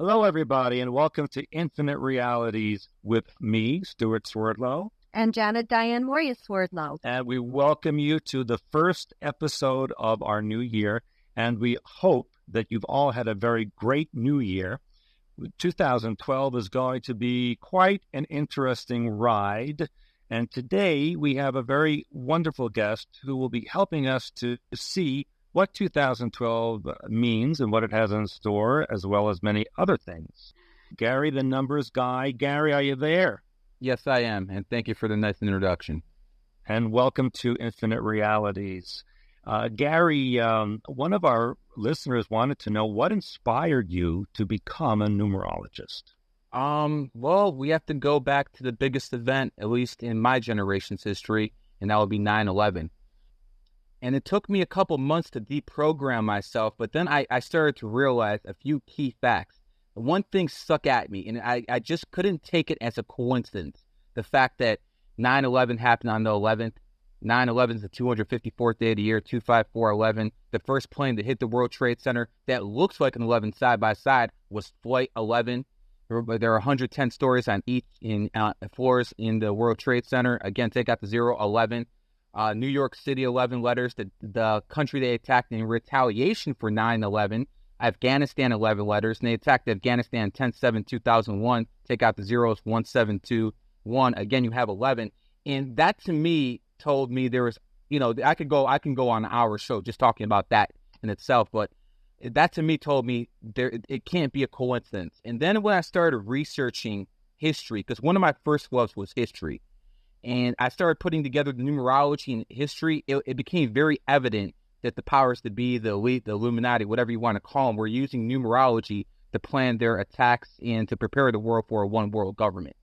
Hello, everybody, and welcome to Infinite Realities with me, Stuart Swerdlow. And Janet Diane Moria Swerdlow. And we welcome you to the first episode of our new year, and we hope that you've all had a very great new year. 2012 is going to be quite an interesting ride, and today we have a very wonderful guest who will be helping us to see what 2012 means and what it has in store, as well as many other things. Gary, the numbers guy. Gary, are you there? Yes, I am, and thank you for the nice introduction. And welcome to Infinite Realities. Gary, one of our listeners wanted to know what inspired you to become a numerologist. Well, we have to go back to the biggest event, at least in my generation's history, and that would be 9/11. And it took me a couple months to deprogram myself, but then I started to realize a few key facts. One thing stuck at me, and I just couldn't take it as a coincidence. The fact that 9/11 happened on the 11th. 9/11 is the 254th day of the year, 25411. The first plane to hit the World Trade Center that looks like an 11 side by side was Flight 11. There are 110 stories on each floors in the World Trade Center. Again, take out the 011. New York City, 11 letters. The country they attacked in retaliation for 9/11. Afghanistan, 11 letters. And they attacked Afghanistan 10/7/2001. Take out the zeros, 1721. Again, you have 11. And that to me told me there was, I can go on an hour show just talking about that in itself. But that to me told me it can't be a coincidence. And then when I started researching history, because one of my first loves was history, and I started putting together the numerology and history, it became very evident that the powers that be, the elite, the Illuminati, whatever you want to call them, were using numerology to plan their attacks and to prepare the world for a one world government.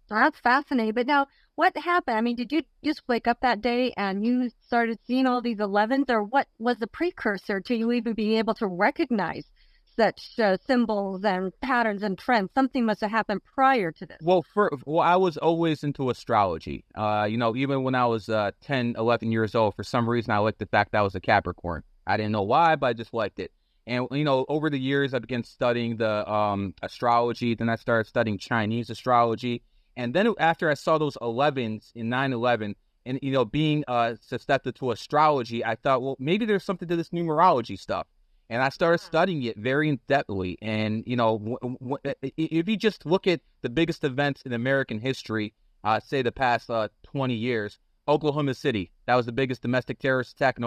That's fascinating. But now, what happened? I mean, did you just wake up that day and you started seeing all these 11s, or what was the precursor to you even being able to recognize such symbols and patterns and trends? Something must have happened prior to this. Well, I was always into astrology. Even when I was 10, 11 years old, for some reason, I liked the fact that I was a Capricorn. I didn't know why, but I just liked it. And, over the years, I began studying the astrology. Then I started studying Chinese astrology. And then after I saw those 11s in 9/11 and, being susceptible to astrology, I thought, well, maybe there's something to this numerology stuff. And I started studying it very in-depthly. And, if you just look at the biggest events in American history, say the past 20 years, Oklahoma City, that was the biggest domestic terrorist attack in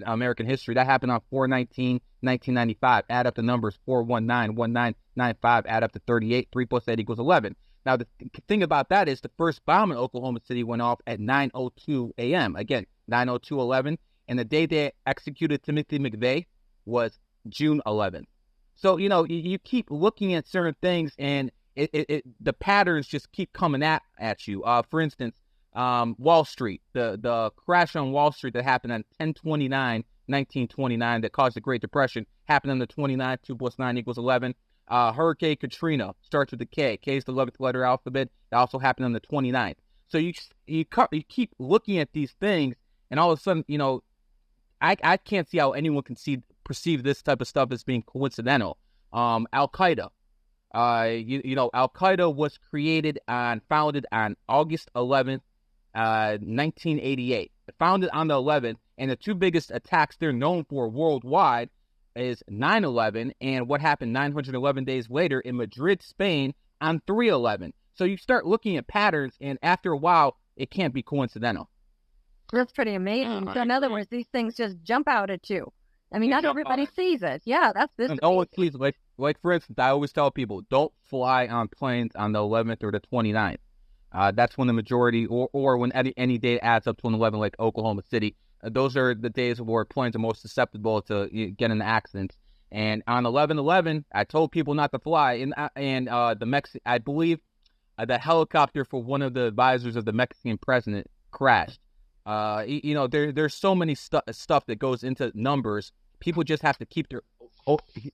American history. That happened on 4/19/1995. Add up the numbers, 4/19/1995, add up to 38. 3 + 8 = 11. Now, the thing about that is the first bomb in Oklahoma City went off at 9:02 a.m. Again, 9:02:11. And the day they executed Timothy McVeigh was June 11th. So, you keep looking at certain things and the patterns just keep coming at you. For instance, Wall Street, the crash on Wall Street that happened on 10/29/1929 that caused the Great Depression happened on the 29th. 2 + 9 = 11. Hurricane Katrina starts with the K. K is the 11th letter alphabet. That also happened on the 29th. So you keep looking at these things, and all of a sudden, I can't see how anyone can perceive this type of stuff as being coincidental. Al-Qaeda. Al-Qaeda was founded on August 11th, 1988. Founded on the 11th, and the two biggest attacks they're known for worldwide is 9/11 and what happened 911 days later in Madrid, Spain on 3/11. So you start looking at patterns, and after a while, it can't be coincidental. That's pretty amazing. So in other words, these things just jump out at you. I mean, not everybody sees it. Yeah, that's this. No one sees it. Like for instance, I always tell people, don't fly on planes on the 11th or the 29th. That's when the majority, or when any day adds up to an 11, like Oklahoma City. Those are the days where planes are most susceptible to get into accidents. And on 11/11, I told people not to fly. I believe the helicopter for one of the advisors of the Mexican president crashed. There's so many stuff that goes into numbers. People just have to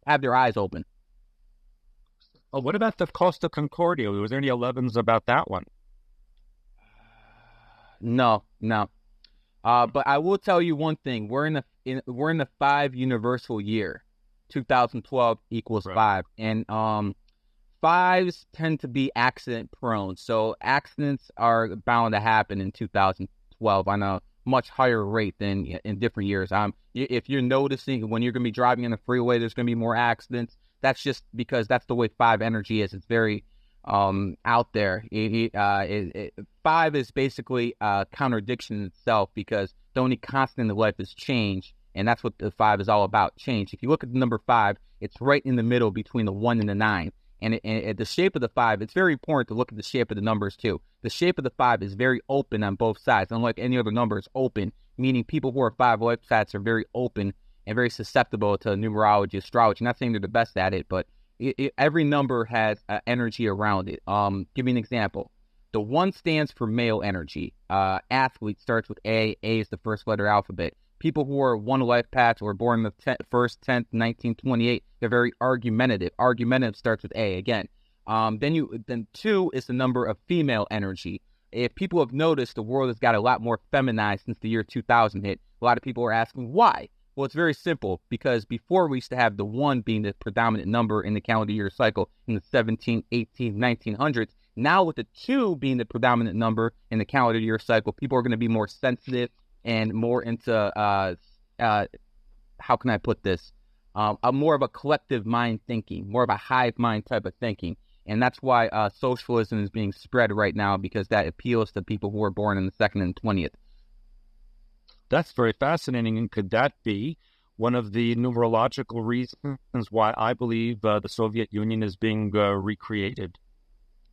have their eyes open. Oh, what about the Costa Concordia? Was there any 11s about that one? No. But I will tell you one thing: we're in the 5 universal year, 2012 equals Right. 5. And fives tend to be accident prone. So accidents are bound to happen in 2012 on a much higher rate than in different years. If you're noticing when you're going to be driving in the freeway, there's going to be more accidents. That's just because that's the way 5 energy is. It's very out there. Five is basically a contradiction in itself, because the only constant in life is change, and that's what the 5 is all about, change. If you look at the number 5, it's right in the middle between the 1 and the 9. And the shape of the 5, it's very important to look at the shape of the numbers too. The shape of the 5 is very open on both sides. Unlike any other number, it's open, meaning people who are 5 life paths are very open and very susceptible to numerology, astrology. Not saying they're the best at it, but every number has energy around it. Give me an example. The 1 stands for male energy. Athlete starts with A. A is the first letter alphabet. People who are 1 life paths or born the 1st, 10th, 1928, they're very argumentative. Argumentative starts with A again. Then 2 is the number of female energy. If people have noticed, the world has got a lot more feminized since the year 2000 hit. A lot of people are asking why. Well, it's very simple, because before we used to have the 1 being the predominant number in the calendar year cycle in the 17, 18, 1900s. Now with the 2 being the predominant number in the calendar year cycle, people are going to be more sensitive and more into, how can I put this, more of a collective mind thinking, more of a hive mind type of thinking. And that's why socialism is being spread right now, because that appeals to people who are born in the 2nd and 20th. That's very fascinating. And could that be one of the numerological reasons why I believe the Soviet Union is being recreated?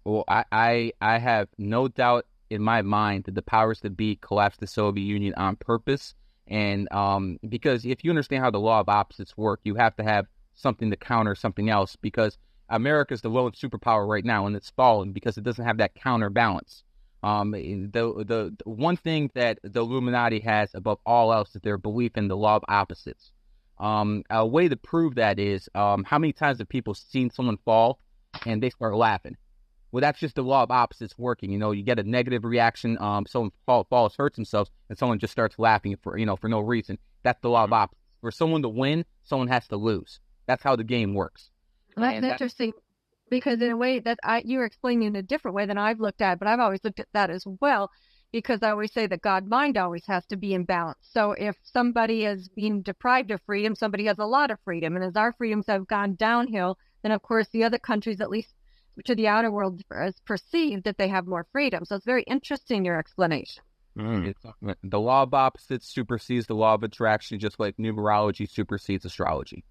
Well, I have no doubt in my mind that the powers that be collapsed the Soviet Union on purpose. And because if you understand how the law of opposites work, you have to have something to counter something else, because America is the lowest superpower right now, and it's fallen because it doesn't have that counterbalance. The one thing that the Illuminati has above all else is their belief in the law of opposites. A way to prove that is how many times have people seen someone fall and they start laughing? Well, that's just the law of opposites working. You know, you get a negative reaction. Someone falls, hurts themselves, and someone just starts laughing for no reason. That's the law of opposites. For someone to win, someone has to lose. That's how the game works. Well, that's interesting, because in a way that you're explaining in a different way than I've looked at, but I've always looked at that as well, because I always say that God mind always has to be in balance. So if somebody is being deprived of freedom, somebody has a lot of freedom, and as our freedoms have gone downhill, then of course the other countries, at least to the outer world, is perceived that they have more freedom. So it's very interesting, your explanation. The law of opposites supersedes the law of attraction, just like numerology supersedes astrology.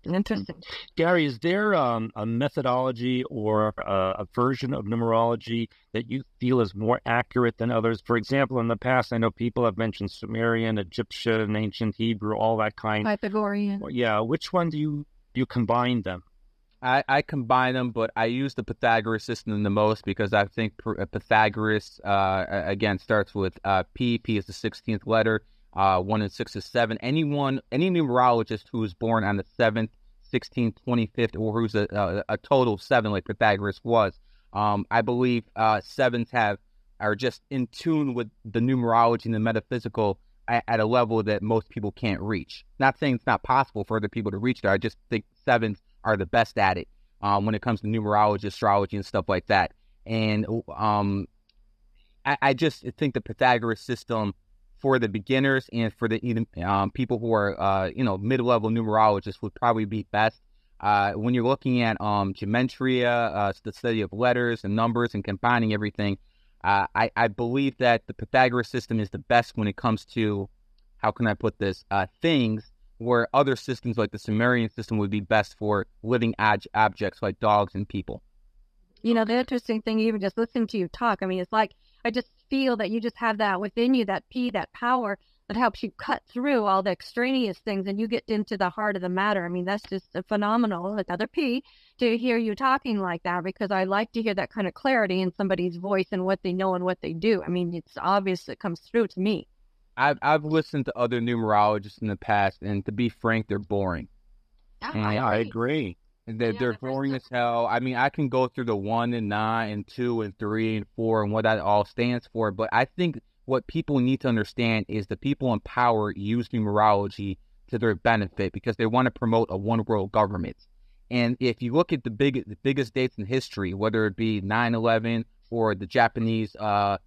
Interesting. Gary, is there a methodology or a version of numerology that you feel is more accurate than others? For example, in the past, I know people have mentioned Sumerian, Egyptian, ancient Hebrew, all that kind. Pythagorean. Yeah. Which one do you combine them? I combine them, but I use the Pythagoras system the most, because I think Pythagoras, again, starts with P. P is the 16th letter. 1 and 6 is 7. Any numerologist who is born on the 7th, 16th, 25th, or who's a total of 7, like Pythagoras was, I believe 7s are just in tune with the numerology and the metaphysical at a level that most people can't reach. Not saying it's not possible for other people to reach there. I just think 7s are the best at it when it comes to numerology, astrology, and stuff like that. And I just think the Pythagoras system, for the beginners and for the people who are mid-level numerologists, would probably be best. When you're looking at gematria, the study of letters and numbers and combining everything, I believe that the Pythagoras system is the best when it comes to, how can I put this, things, where other systems like the Sumerian system would be best for living objects like dogs and people. You know, the interesting thing, even just listening to you talk, I mean, it's like, I just feel that you just have that within you, that P, that power that helps you cut through all the extraneous things, and you get into the heart of the matter. I mean, that's just a phenomenal, another P, to hear you talking like that, because I like to hear that kind of clarity in somebody's voice and what they know and what they do. I mean, it's obvious, it comes through to me. I've listened to other numerologists in the past, and to be frank, they're boring. I agree. They're boring as hell. I mean, I can go through the 1 and 9 and 2 and 3 and 4 and what that all stands for, but I think what people need to understand is the people in power use numerology to their benefit because they want to promote a one world government. And if you look at the biggest dates in history, whether it be 9/11 or the Japanese earthquake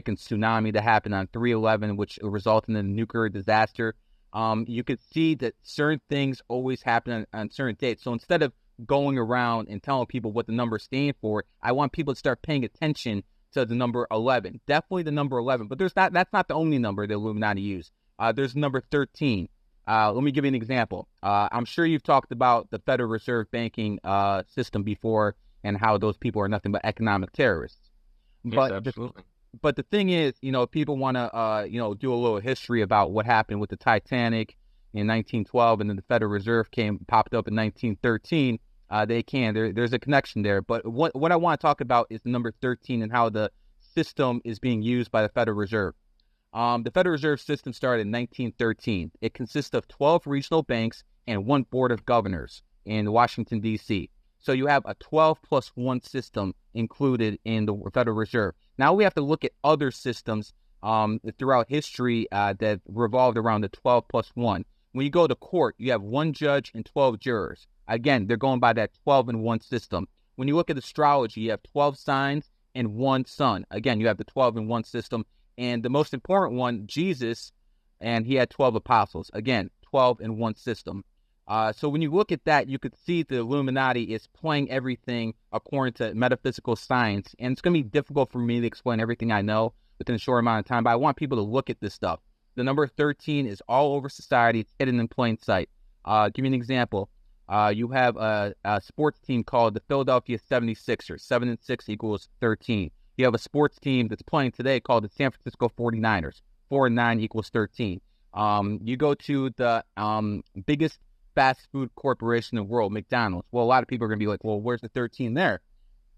and tsunami that happened on 3/11, which resulted in a nuclear disaster, you could see that certain things always happen on certain dates. So instead of going around and telling people what the numbers stand for, I want people to start paying attention to the number 11. Definitely the number 11, but that's not the only number the Illuminati use. There's number 13. Let me give you an example. I'm sure you've talked about the Federal Reserve banking system before and how those people are nothing but economic terrorists. Yes, absolutely. But the thing is, people want to, do a little history about what happened with the Titanic in 1912, and then the Federal Reserve popped up in 1913. They can. There's a connection there. But what I want to talk about is the number 13 and how the system is being used by the Federal Reserve. The Federal Reserve system started in 1913. It consists of 12 regional banks and one board of governors in Washington, D.C. So you have a 12 plus 1 system included in the Federal Reserve. Now we have to look at other systems throughout history that revolved around the 12 plus 1. When you go to court, you have 1 judge and 12 jurors. Again, they're going by that 12 and 1 system. When you look at astrology, you have 12 signs and 1 sun. Again, you have the 12 and 1 system. And the most important one, Jesus, and he had 12 apostles. Again, 12 and 1 system. So when you look at that, you could see the Illuminati is playing everything according to metaphysical science. And it's going to be difficult for me to explain everything I know within a short amount of time, but I want people to look at this stuff. The number 13 is all over society. It's hidden in plain sight. Give me an example. You have a sports team called the Philadelphia 76ers. 7 and 6 equals 13. You have a sports team that's playing today called the San Francisco 49ers. 4 and 9 equals 13. You go to the biggest fast food corporation in the world, McDonald's. Well, a lot of people are going to be like, well, where's the 13 there?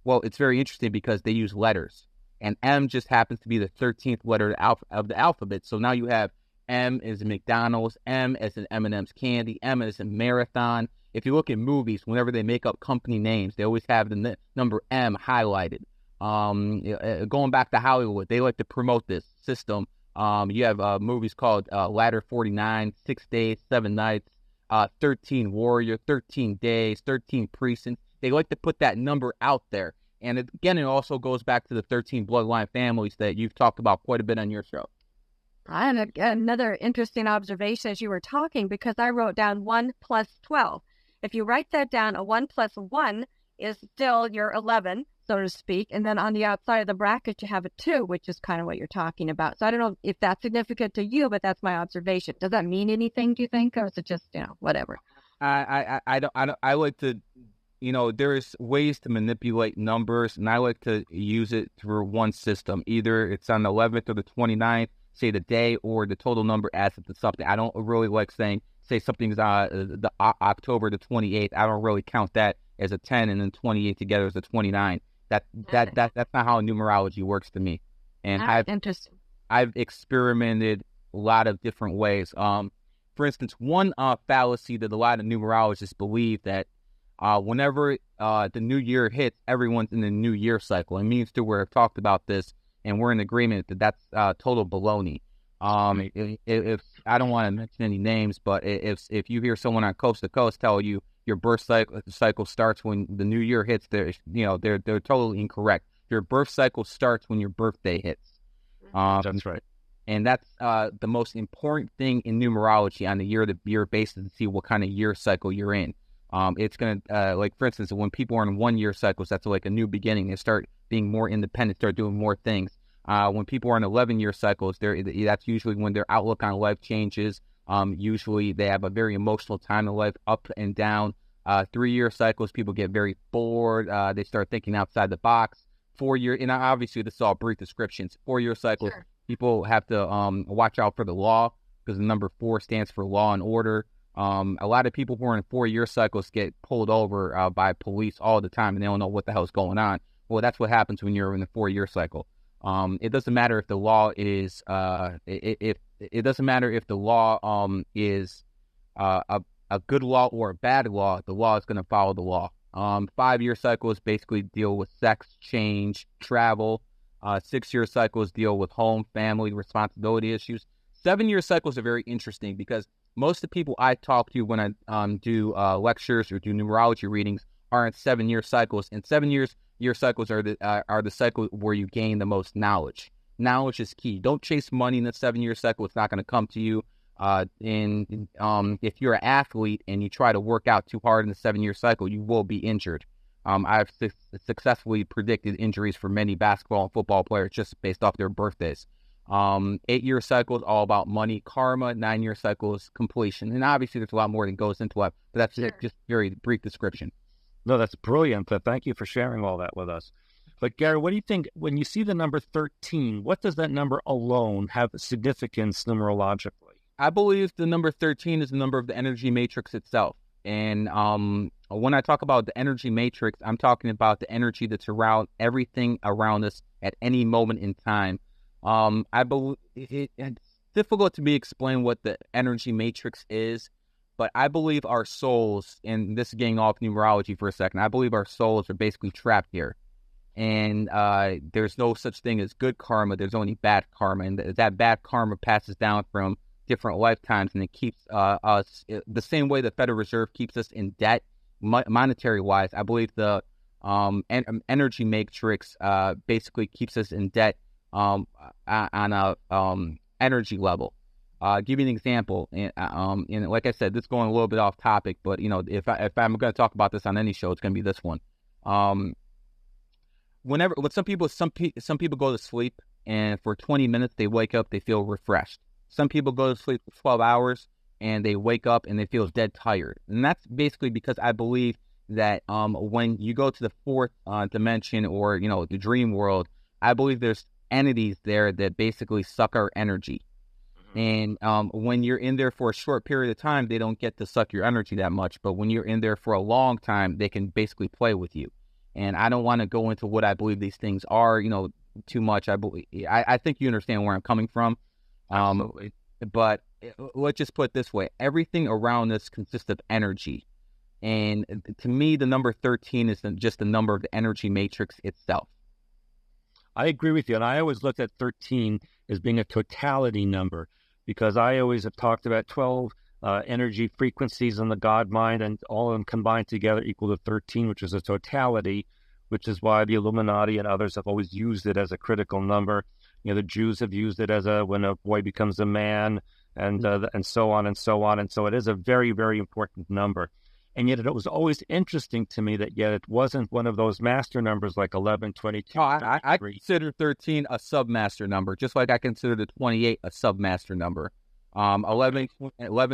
Well, it's very interesting because they use letters. And M just happens to be the 13th letter of the alphabet. So now you have M as in McDonald's, M as in M&M's candy, M as in Marathon. If you look at movies, whenever they make up company names, they always have the number M highlighted. Going back to Hollywood, they like to promote this system. You have movies called Ladder 49, 6 Days, 7 Nights, 13 Warrior, 13 Days, 13 Precincts. They like to put that number out there. And again, it also goes back to the 13 bloodline families that you've talked about quite a bit on your show. And another interesting observation as you were talking, because I wrote down 1 plus 12. If you write that down, a 1 plus 1 is still your 11, so to speak. And then on the outside of the bracket, you have a 2, which is kind of what you're talking about. So I don't know if that's significant to you, but that's my observation. Does that mean anything, do you think? Or is it just, whatever? I like to, there's ways to manipulate numbers, and I like to use it through one system. Either it's on the 11th or the 29th, say the day, or the total number adds up to something. I don't really like say something's the October the 28th. I don't really count that as a 10, and then 28 together as a 29. That's not how numerology works to me. And I've experimented a lot of different ways. For instance, one fallacy that a lot of numerologists believe that whenever the new year hits, everyone's in the new year cycle. And me and Stu have talked about this, and we're in agreement that that's total baloney. If I don't want to mention any names, but if you hear someone on Coast to Coast tell you your birth cycle starts when the new year hits, they're totally incorrect. Your birth cycle starts when your birthday hits. That's right. And that's the most important thing in numerology on a year-to-year basis to see what kind of year cycle you're in. It's going to, like, for instance, when people are in 1 year cycles, that's like a new beginning. They start being more independent, start doing more things. When people are in 11-year cycles, that's usually when their outlook on life changes. Usually they have a very emotional time in life, up and down. 3-year cycles, people get very bored. They start thinking outside the box. 4-year, and obviously this is all brief descriptions. 4-year cycles, sure. People have to watch out for the law because the number 4 stands for law and order. A lot of people who are in 4-year cycles get pulled over by police all the time, and they don't know what the hell's going on. Well, that's what happens when you're in the 4-year cycle. It doesn't matter if the law is it doesn't matter if the law is a good law or a bad law. The law is going to follow the law. 5-year cycles basically deal with sex, change, travel. 6-year cycles deal with home, family, responsibility issues. 7-year cycles are very interesting because most of the people I talk to when I do lectures or do numerology readings are in 7-year cycles, and 7 year cycles are the cycle where you gain the most knowledge. Knowledge is key. Don't chase money in the 7-year cycle; it's not going to come to you. If you're an athlete and you try to work out too hard in the 7-year cycle, you will be injured. I've successfully predicted injuries for many basketball and football players just based off their birthdays. 8-year cycle is all about money, karma. 9-year cycle is completion. And obviously there's a lot more that goes into it, but that's just very brief description. No, that's brilliant. Thank you for sharing all that with us. But Gary, what do you think when you see the number 13, what does that number alone have significance numerologically? I believe the number 13 is the number of the energy matrix itself. And when I talk about the energy matrix, I'm talking about the energy that's around everything around us at any moment in time. I believe it's difficult to me explain what the energy matrix is, but I believe our souls, and this is getting off numerology for a second, I believe our souls are basically trapped here. And there's no such thing as good karma. There's only bad karma. And that bad karma passes down from different lifetimes, and it keeps us the same way the Federal Reserve keeps us in debt, monetary-wise. I believe the energy matrix basically keeps us in debt on a energy level. Give you an example, and like I said, this is going a little bit off topic, but if I'm going to talk about this on any show, it's going to be this one. When some people go to sleep, and for 20 minutes they wake up, they feel refreshed. Some people go to sleep for 12 hours and they wake up and they feel dead tired. And that's basically because I believe that when you go to the fourth dimension, or the dream world, I believe there's entities there that basically suck our energy. And when you're in there for a short period of time, they don't get to suck your energy that much. But when you're in there for a long time, they can basically play with you. And I don't want to go into what I believe these things are, too much. I think you understand where I'm coming from. Absolutely. But let's just put it this way. Everything around us consists of energy. And to me, the number 13 is just the number of the energy matrix itself. I agree with you. And I always looked at 13 as being a totality number, because I always have talked about 12 energy frequencies in the God mind, and all of them combined together equal to 13, which is a totality, which is why the Illuminati and others have always used it as a critical number. The Jews have used it as when a boy becomes a man, and so on and so on. And so it is a very, very important number. And yet it was always interesting to me that yet it wasn't one of those master numbers like 11, 22. I consider 13 a submaster number, just like I consider the 28 a submaster number. 11,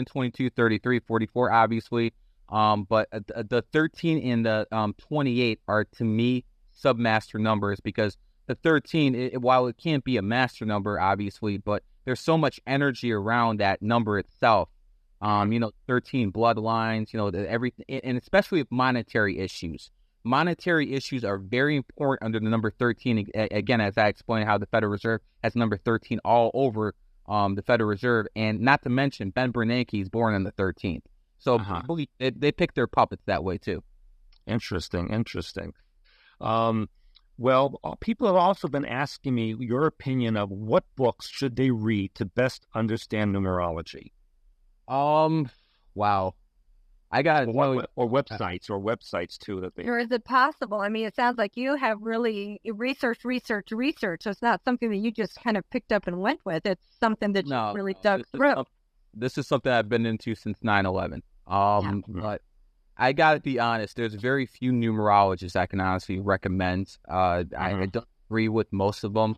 22, 33, 44, obviously. But the 13 and the 28 are, to me, submaster numbers, because the 13, while it can't be a master number, obviously, but there's so much energy around that number itself. 13 bloodlines, everything, and especially with monetary issues. Monetary issues are very important under the number 13. Again, as I explained, how the Federal Reserve has number 13 all over the Federal Reserve, and not to mention Ben Bernanke is born on the 13th. So they pick their puppets that way too. Interesting. Well, people have also been asking me your opinion of what books should they read to best understand numerology. Wow. I got or websites too that they. Or is it possible? I mean, it sounds like you have really researched. So it's not something that you just kind of picked up and went with. It's something that you really dug through. This is something I've been into since 9/11. But I gotta be honest. There's very few numerologists I can honestly recommend. I don't agree with most of them.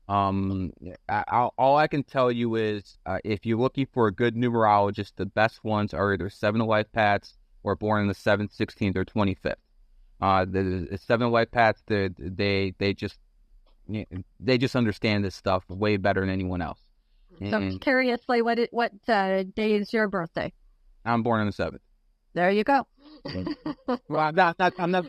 All I can tell you is, if you're looking for a good numerologist, the best ones are either 7 Life Paths or born in the 7th, 16th, or 25th. The 7 Life Paths, they just understand this stuff way better than anyone else. So curiously, what day is your birthday? I'm born on the 7th. There you go. Well, I'm not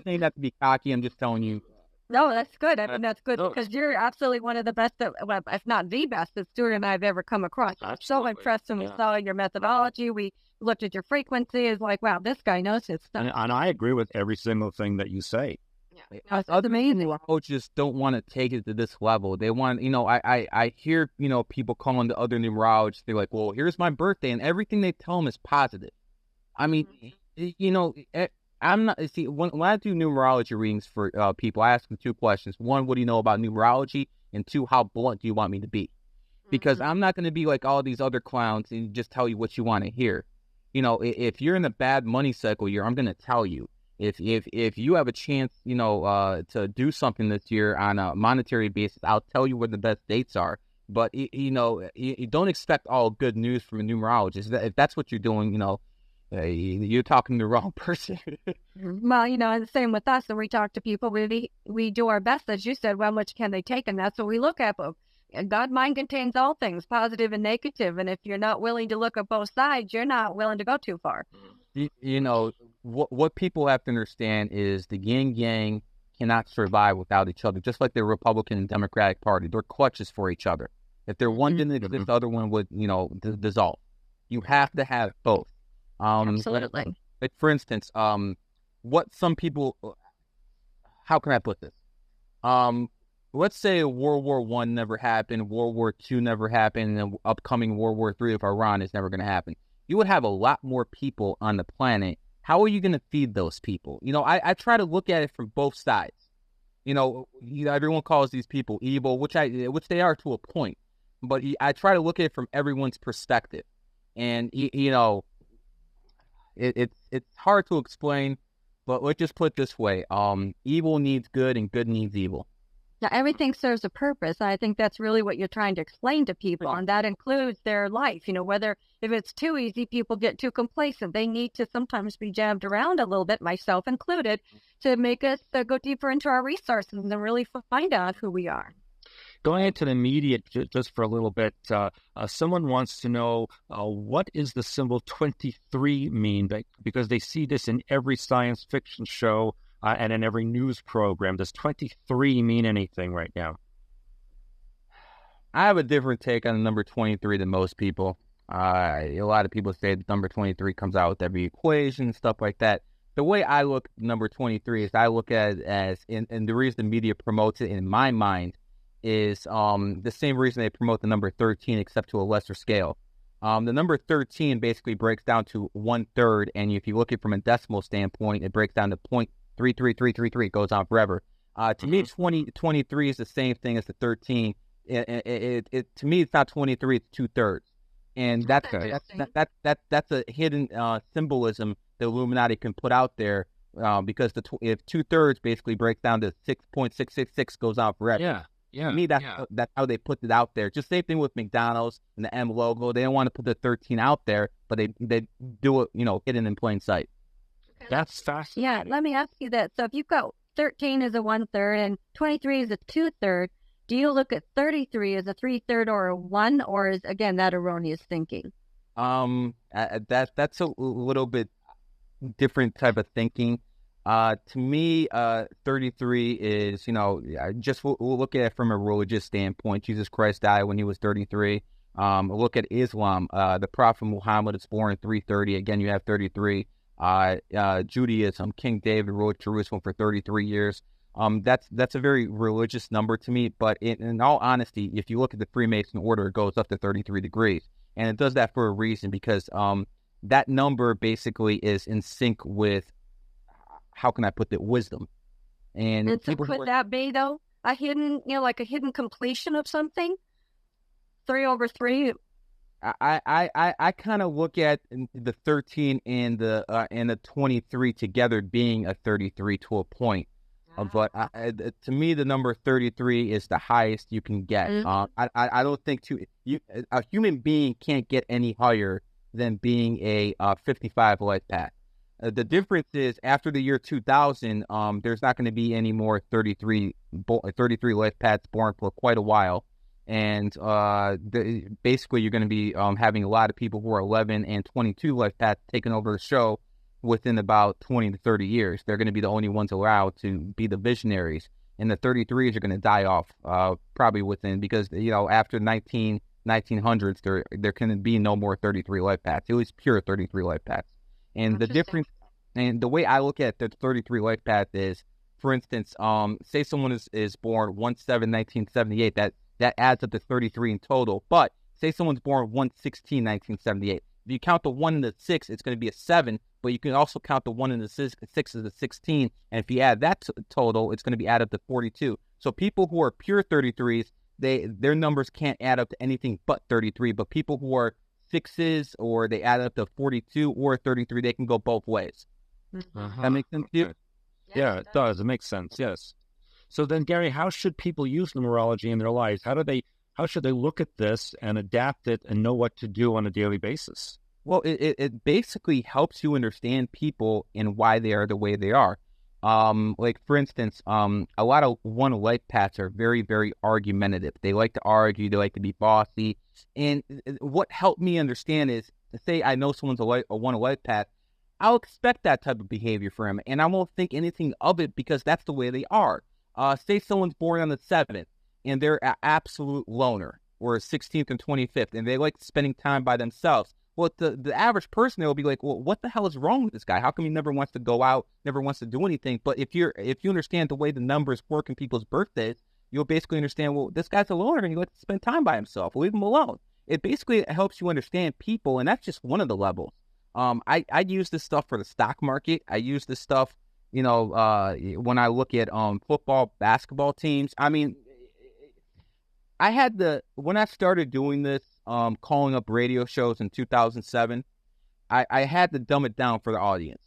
saying that to be cocky. I'm just telling you. No, that's good. I mean, that's good because you're absolutely one of the best, if not the best, student I've ever come across. I'm so impressed when we saw your methodology. We looked at your frequency. It's like, wow, this guy knows his stuff. And I agree with every single thing that you say. Yeah. That's Other amazing. numerologists don't want to take it to this level. They want, I hear, people calling the other numerologists. They're like, well, here's my birthday, and everything they tell them is positive. I mean, I'm not, see, when I do numerology readings for people, I ask them two questions. One, what do you know about numerology? And two, how blunt do you want me to be? Because I'm not going to be like all these other clowns and just tell you what you want to hear. If you're in a bad money cycle year, I'm going to tell you. If you have a chance, to do something this year on a monetary basis, I'll tell you where the best dates are. But, you don't expect all good news from a numerologist. If that's what you're doing, you're talking to the wrong person. Well, the same with us. When we talk to people, we do our best, as you said. How much can they take? And that's what we look at. But God mind contains all things, positive and negative. And if you're not willing to look at both sides, you're not willing to go too far. What people have to understand is the yin yang cannot survive without each other. Just like the Republican and Democratic Party, they're clutches for each other. If there one didn't exist, the other one would, dissolve. You have to have both. Absolutely. Like for instance, what some people, how can I put this? Let's say World War I never happened, World War II never happened, and upcoming World War III of Iran is never going to happen. You would have a lot more people on the planet. How are you going to feed those people? I try to look at it from both sides. Everyone calls these people evil, which they are to a point. But I try to look at it from everyone's perspective. And, it's hard to explain, but let's just put it this way. Evil needs good and good needs evil. Now, everything serves a purpose. I think that's really what you're trying to explain to people, and that includes their life. Whether if it's too easy, people get too complacent. They need to sometimes be jabbed around a little bit, myself included, to make us go deeper into our resources and really find out who we are. Going into the immediate just for a little bit, someone wants to know what is the symbol 23 mean? Because they see this in every science fiction show and in every news program. Does 23 mean anything right now? I have a different take on the number 23 than most people. A lot of people say the number 23 comes out with every equation and stuff like that. The way I look at number 23 is I look at it as, and the reason the media promotes it in my mind is the same reason they promote the number 13, except to a lesser scale. The number 13 basically breaks down to 1/3, and if you look at it from a decimal standpoint, it breaks down to 0.33333. It goes on forever. To me, 23 is the same thing as the 13. To me, it's not 23; it's 2/3, and that's a hidden symbolism the Illuminati can put out there because if 2/3 basically breaks down to 6.666 goes on forever. Yeah. To me, that's how they put it out there. Just same thing with McDonald's and the M logo. They don't want to put the 13 out there, but they do it, hidden in plain sight. That's fascinating. Yeah, let me ask you that. So if you've got 13 as a 1/3 and 23 as a 2/3, do you look at 33 as a 3/3 or a 1, or is, again, that erroneous thinking? That's a little bit different type of thinking. To me, 33 is, just we'll look at it from a religious standpoint. Jesus Christ died when he was 33. Look at Islam. The Prophet Muhammad is born in 330. Again, you have 33. Judaism, King David ruled Jerusalem for 33 years. That's a very religious number to me. But in all honesty, if you look at the Freemason order, it goes up to 33 degrees. And it does that for a reason, because that number basically is in sync with, how can I put that, wisdom. And so could that be, though, a hidden, like a hidden completion of something? 3/3? I kind of look at the 13 and the 23 together being a 33 to a point. But to me, the number 33 is the highest you can get. I don't think a human being can't get any higher than being a 55 life path. The difference is after the year 2000, there's not going to be any more 33 life paths born for quite a while. And basically, you're going to be having a lot of people who are 11 and 22 life paths taking over the show within about 20 to 30 years. They're going to be the only ones allowed to be the visionaries. And the 33s are going to die off probably within, because, after 1900s, there can be no more 33 life paths, at least pure 33 life paths. And the difference, and the way I look at the 33 life path is for instance, say someone is born 1/7/1978, that adds up to 33 in total. But say someone's born 1/16/1978. If you count the 1 and the 6, it's going to be a 7, but you can also count the 1 and the 6 as a 16. And if you add that total, it's going to be added up to 42. So people who are pure 33s, their numbers can't add up to anything but 33. But people who are 6s or they add up to 42 or 33, they can go both ways. That makes sense to you? Yeah, it does. It makes sense, yes. So then, Gary, how should people use numerology in their lives? How should they look at this and adapt it and know what to do on a daily basis? Well, it basically helps you understand people and why they are the way they are. Like, for instance, a lot of one life paths are very, very argumentative. They like to argue. They like to be bossy. And what helped me understand is, say I know someone's a one life path, I'll expect that type of behavior from him, and I won't think anything of it because that's the way they are. Say someone's born on the 7th, and they're an absolute loner, or 16th and 25th, and they like spending time by themselves. Well, the average person, they'll be like, well, what the hell is wrong with this guy? How come he never wants to go out, never wants to do anything? But if you understand the way the numbers work in people's birthdays, you'll basically understand, well, this guy's a loner, and he likes to spend time by himself. Leave him alone. It basically helps you understand people, and that's just one of the levels. I use this stuff for the stock market. I use this stuff, when I look at football, basketball teams. I mean, when I started doing this, calling up radio shows in 2007, I had to dumb it down for the audience.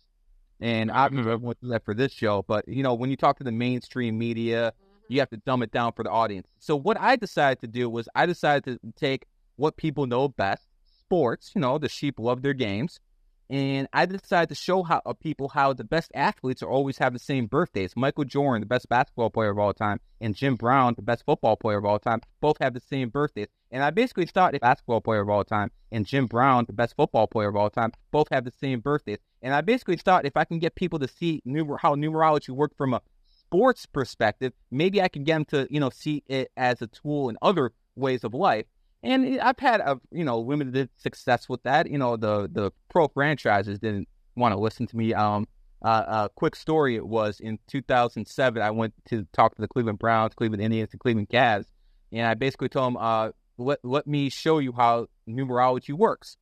And I won't do that for this show, but, when you talk to the mainstream media, you have to dumb it down for the audience. So what I decided to do was I decided to take what people know best, sports, the sheep love their games. And I decided to show people how the best athletes are always have the same birthdays. Michael Jordan, the best basketball player of all time, and Jim Brown, the best football player of all time, both have the same birthdays. And I basically thought, basketball player of all time, and Jim Brown, the best football player of all time, both have the same birthdays. And I basically thought if I can get people to see how numerology worked from a sports perspective, maybe I can get them to, see it as a tool in other ways of life. And I've had limited success with that. The pro franchises didn't want to listen to me. A quick story, it was in 2007, I went to talk to the Cleveland Browns, Cleveland Indians, and Cleveland Cavs. And I basically told them, let me show you how numerology works.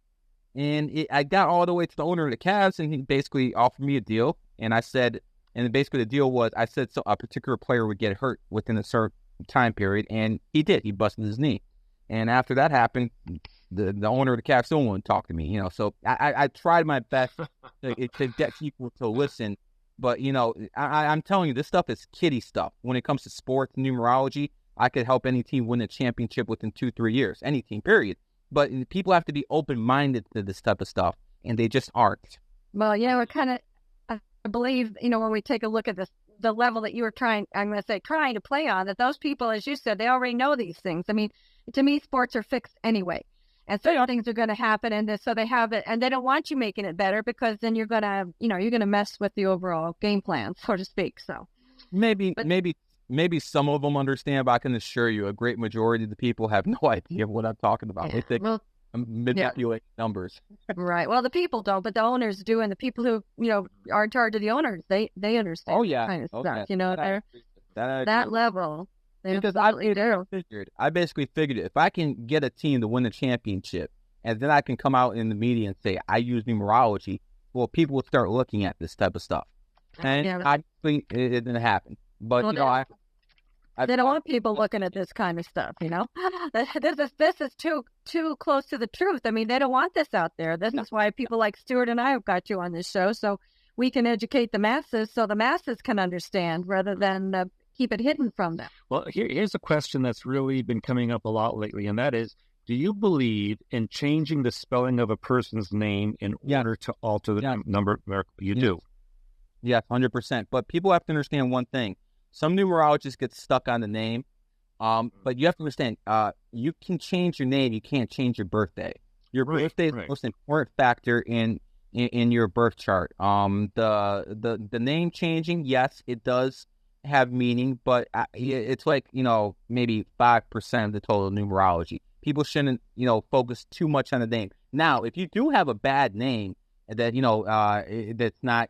And I got all the way to the owner of the Cavs, and he basically offered me a deal. And I said, basically the deal was, I said so a particular player would get hurt within a certain time period. And he did. He busted his knee. And after that happened, the owner of the Cavs still wouldn't talk to me, So I tried my best to get people to listen. But, I'm telling you, this stuff is kiddie stuff. When it comes to sports, numerology, I could help any team win a championship within 2-3 years, any team, period. But people have to be open-minded to this type of stuff, and they just aren't. Well, we're kind of, I believe, when we take a look at the level that you were trying to play on, that those people, as you said, they already know these things. I mean, to me, sports are fixed anyway. And certain things are going to happen, and so they have it, and they don't want you making it better because then you're going to mess with the overall game plan, so to speak. So maybe some of them understand, but I can assure you, a great majority of the people have no idea what I'm talking about. They think I'm manipulating numbers. Right. Well, the people don't, but the owners do, and the people who are in charge of the owners, they understand. Oh yeah, kind of stuff. That level. Because I basically figured if I can get a team to win the championship, and then I can come out in the media and say I use numerology, well, people will start looking at this type of stuff. And I think it didn't happen. But they don't want people looking at this kind of stuff. This is too close to the truth. I mean, they don't want this out there. This is why people like Stuart and I have got you on this show, so we can educate the masses, so the masses can understand rather than keep it hidden from them. Well, here's a question that's really been coming up a lot lately, and that is, do you believe in changing the spelling of a person's name in order to alter the number? You do? Yes, 100%. But people have to understand one thing. Some numerologists get stuck on the name, but you have to understand, you can change your name, you can't change your birthday. Your birthday is the most important factor in your birth chart. The name changing, yes, it does have meaning, but it's like, maybe 5% of the total numerology. People shouldn't, focus too much on the name. Now, if you do have a bad name that, that's not,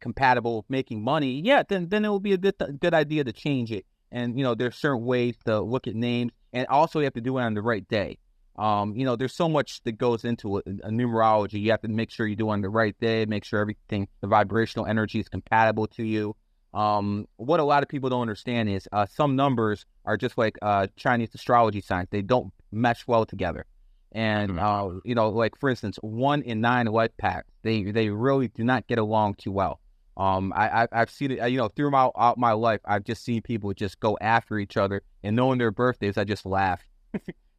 compatible with making money, yeah, then it will be a good idea to change it. And, you know, there's certain ways to look at names, and also you have to do it on the right day. You know, there's so much that goes into a numerology. You have to make sure you do it on the right day, make sure everything, the vibrational energy is compatible to you. What a lot of people don't understand is some numbers are just like Chinese astrology signs. They don't mesh well together. And, you know, like, for instance, 1 and 9 life paths, they really do not get along too well. I've seen it, you know, throughout my life, I've just seen people just go after each other, and knowing their birthdays, I just laugh.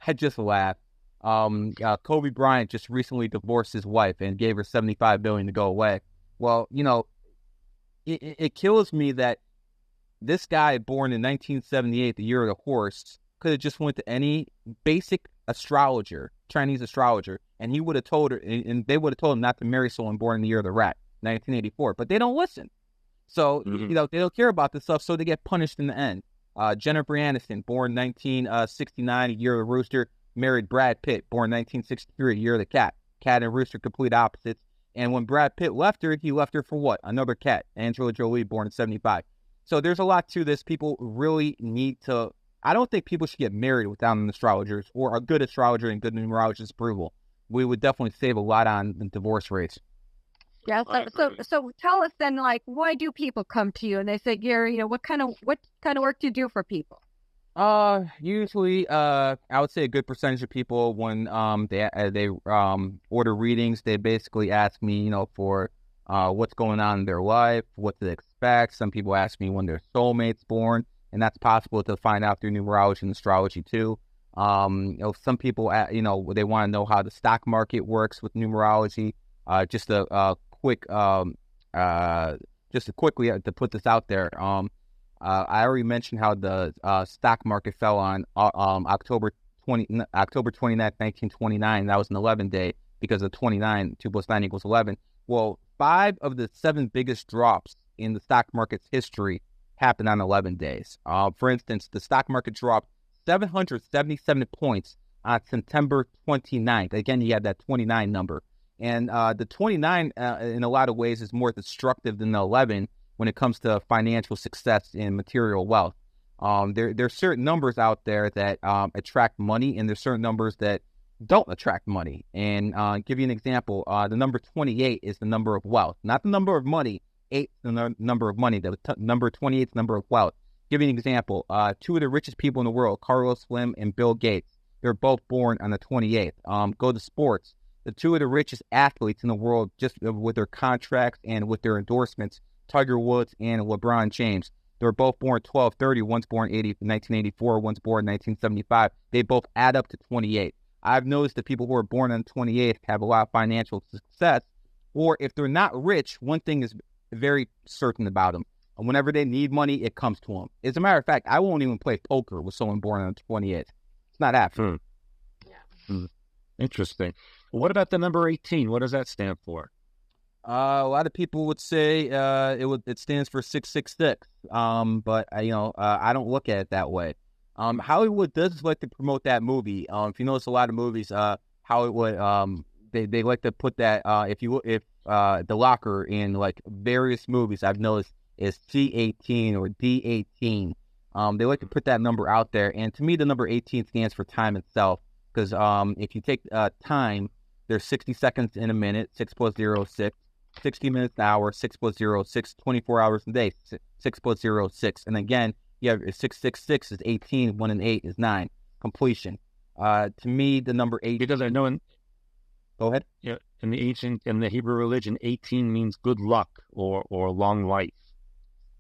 I just laugh. Kobe Bryant just recently divorced his wife and gave her $75 million to go away. Well, you know, it kills me that this guy, born in 1978, the year of the horse, could have just went to any basic astrologer, Chinese astrologer, and he would have told her, and they would have told him not to marry someone born in the year of the rat, 1984. But they don't listen. So, you know, they don't care about this stuff, so they get punished in the end. Jennifer Aniston, born 1969, year of the rooster, married Brad Pitt, born 1963, year of the cat. Cat and rooster, complete opposites. And when Brad Pitt left her, he left her for what? Another cat, Angela Jolie, born in 75. So there's a lot to this. People really need to, I don't think people should get married without an astrologer or a good astrologer and good numerologist approval. We would definitely save a lot on the divorce rates. Yeah. So tell us then, like, why do people come to you and they say, Gary, you know, what kind of work do you do for people? Usually, I would say a good percentage of people, when they order readings, they basically ask me, you know, for what's going on in their life, what to expect. Some people ask me when their soulmate's born, and that's possible to find out through numerology and astrology too. You know, some people, you know, they want to know how the stock market works with numerology. Just a quickly to put this out there. I already mentioned how the stock market fell on October 29th, 1929. That was an 11-day because of 29, 2 plus 9 equals 11. Well, 5 of the 7 biggest drops in the stock market's history happened on 11 days. For instance, the stock market dropped 777 points on September 29th. Again, you have that 29 number. And the 29, in a lot of ways, is more destructive than the 11 when it comes to financial success and material wealth. There's certain numbers out there that attract money, and there's certain numbers that don't attract money. And give you an example, the number 28 is the number of wealth, not the number of money. 8 is the number of money. The number 28 is the number of wealth. Give you an example, 2 of the richest people in the world, Carlos Slim and Bill Gates, they're both born on the 28th. Go to sports. The 2 of the richest athletes in the world, just with their contracts and with their endorsements, Tiger Woods and LeBron James. They were both born 12/30. One's born 1984. One's born 1975. They both add up to 28. I've noticed that people who are born on the 28th have a lot of financial success, or if they're not rich, one thing is very certain about them. Whenever they need money, it comes to them. As a matter of fact, I won't even play poker with someone born on the 28th. It's not happening. Interesting. What about the number 18? What does that stand for? A lot of people would say it stands for 666. But I don't look at it that way. Hollywood does like to promote that movie. If you notice, a lot of movies, Hollywood, they like to put that if the locker in like various movies, I've noticed, is C18 or D18. They like to put that number out there, and to me, the number 18 stands for time itself. Because if you take time, there's 60 seconds in a minute, 6 plus 0 is 6, 60 minutes an hour, 6 plus 0 is 6, 24 hours a day, 6 plus 0 is 6. And again, you have 666 is 18, 1 and 8 is 9. Completion. To me, the number 8. Because I know Go ahead. Yeah, in the Hebrew religion, 18 means good luck or long life.